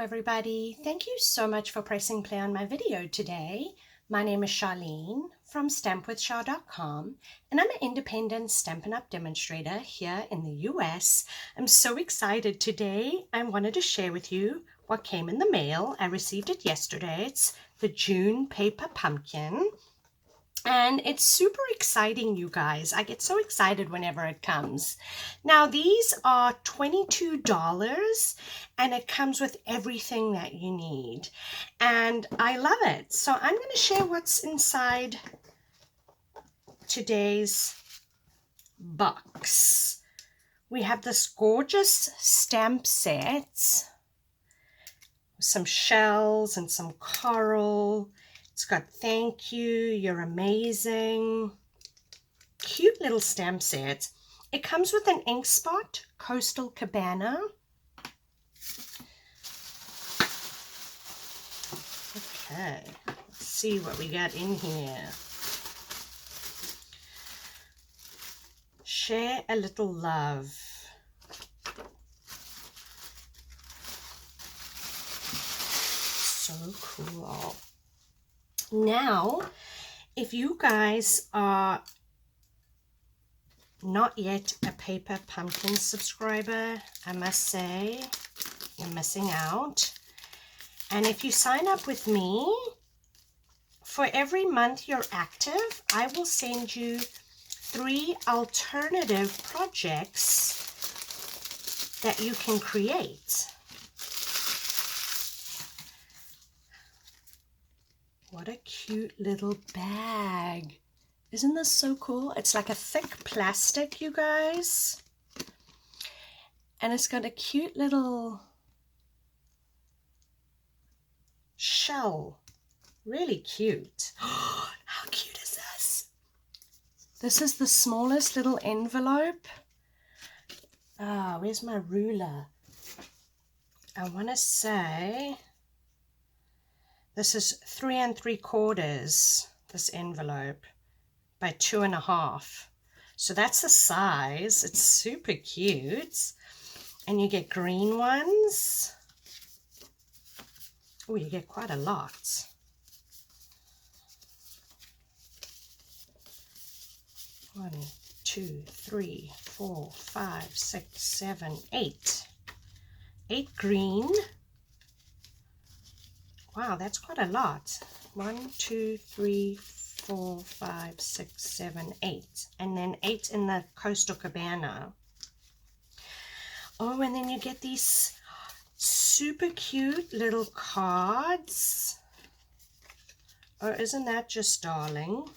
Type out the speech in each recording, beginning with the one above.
everybody. Thank you so much for pressing play on my video today. My name is Sharleen from stampwithshar.com, and I'm an independent Stampin' Up! Demonstrator here in the US. I'm so excited today. I wanted to share with you what came in the mail. I received it yesterday. It's the June paper pumpkin. And it's super exciting, you guys. I get so excited whenever it comes. Now, these are $22, and it comes with everything that you need. And I love it. So I'm going to share what's inside today's box. We have this gorgeous stamp set with some shells and some coral. It's got thank you, you're amazing. Cute little stamp set. It comes with an ink spot, Coastal Cabana. Okay, let's see what we got in here. Share a little love. So cool. Now, if you guys are not yet a Paper Pumpkin subscriber, I must say you're missing out. And if you sign up with me, for every month you're active, I will send you 3 alternative projects that you can create. What a cute little bag. Isn't this so cool? It's like a thick plastic, you guys. And it's got a cute little shell. Really cute. How cute is this? This is the smallest little envelope. Ah, where's my ruler? I want to say this is 3 3/4, this envelope, by 2.5. So that's the size. It's super cute. And you get green ones. Oh, you get quite a lot. One, 2, 3, 4, 5, 6, 7, 8. 8 green. Wow, that's quite a lot. 1, 2, 3, 4, 5, 6, 7, 8. And then 8 in the Coastal Cabana. Oh, and then you get these super cute little cards. Oh, isn't that just darling?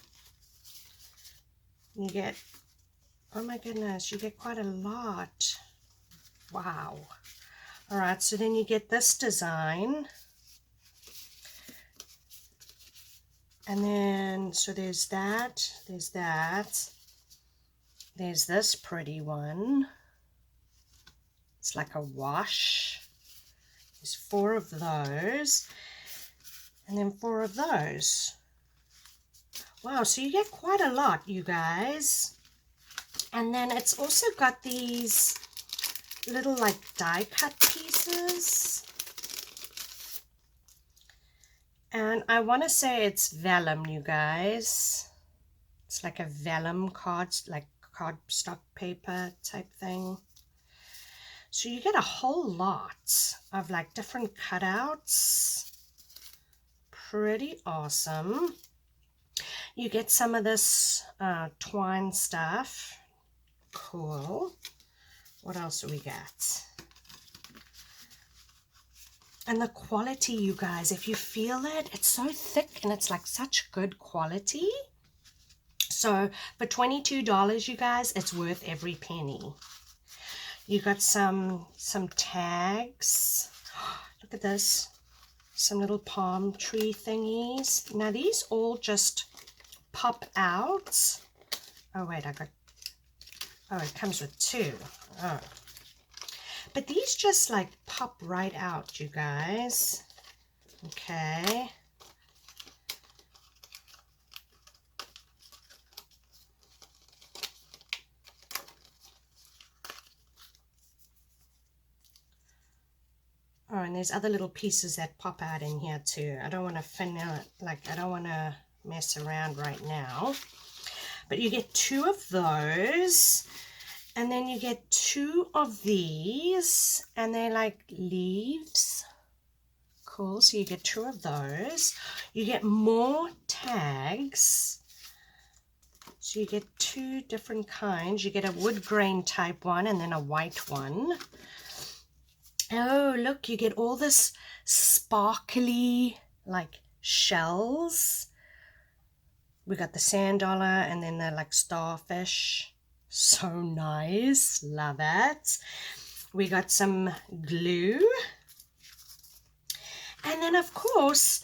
You get, oh my goodness, you get quite a lot. Wow. All right, so then you get this design. And then, so there's that, there's this pretty one. It's like a wash. There's 4 of those, and then 4 of those. Wow, so you get quite a lot, you guys. And then it's also got these little like die cut pieces. And I want to say it's vellum, you guys. It's like a vellum card, like cardstock paper type thing. So you get a whole lot of like different cutouts. Pretty awesome. You get some of this twine stuff. Cool. What else do we get? And the quality, you guys, if you feel it, it's so thick and it's like such good quality. So for $22, you guys, it's worth every penny. You got some tags. Look at this. Some little palm tree thingies. Now these all just pop out. Oh wait, oh, it comes with 2. Oh. But these just like pop right out, you guys. Okay. Oh, and there's other little pieces that pop out in here too. I don't want to I don't want to mess around right now. But you get 2 of those, and then you get 2 of these, and they're like leaves. Cool, so you get 2 of those. You get more tags. So you get 2 different kinds. You get a wood grain type one and then a white one. Oh, look, you get all this sparkly like shells. We got the sand dollar and then the like starfish. So nice, love it. We got some glue. And then of course,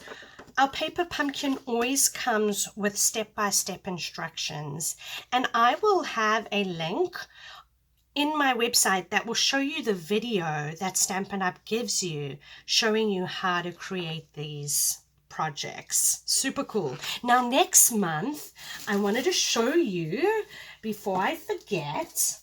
our paper pumpkin always comes with step-by-step instructions. And I will have a link in my website that will show you the video that Stampin' Up! Gives you, showing you how to create these projects. Super cool. Now next month, I wanted to show you, before I forget,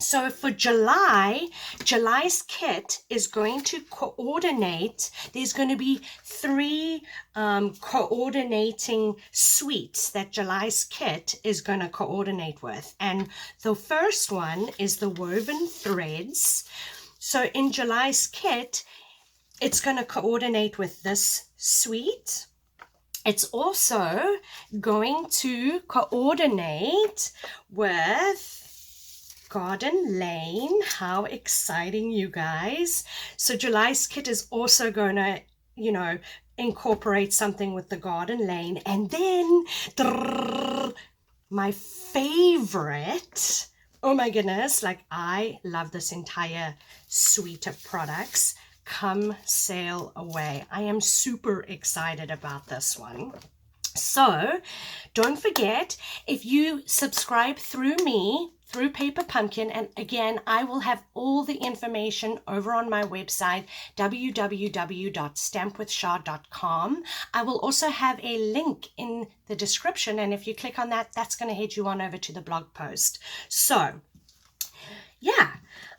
so for July's kit is going to coordinate. There's going to be 3 coordinating suites that July's kit is going to coordinate with. And the first one is the woven threads. So in July's kit, it's going to coordinate with this suite. It's also going to coordinate with Garden Lane. How exciting, you guys. So July's kit is also going to, you know, incorporate something with the Garden Lane. And then my favorite, oh my goodness, like I love this entire suite of products. Come Sail Away. I am super excited about this one. So don't forget, if you subscribe through me, through Paper Pumpkin, and again, I will have all the information over on my website, www.stampwithshar.com. I will also have a link in the description, and if you click on that, that's going to head you on over to the blog post. So, yeah,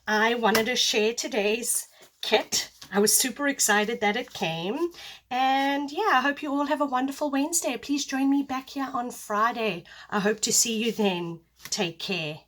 I wanted to share today's kit. I was super excited that it came. And yeah, I hope you all have a wonderful Wednesday. Please join me back here on Friday. I hope to see you then. Take care.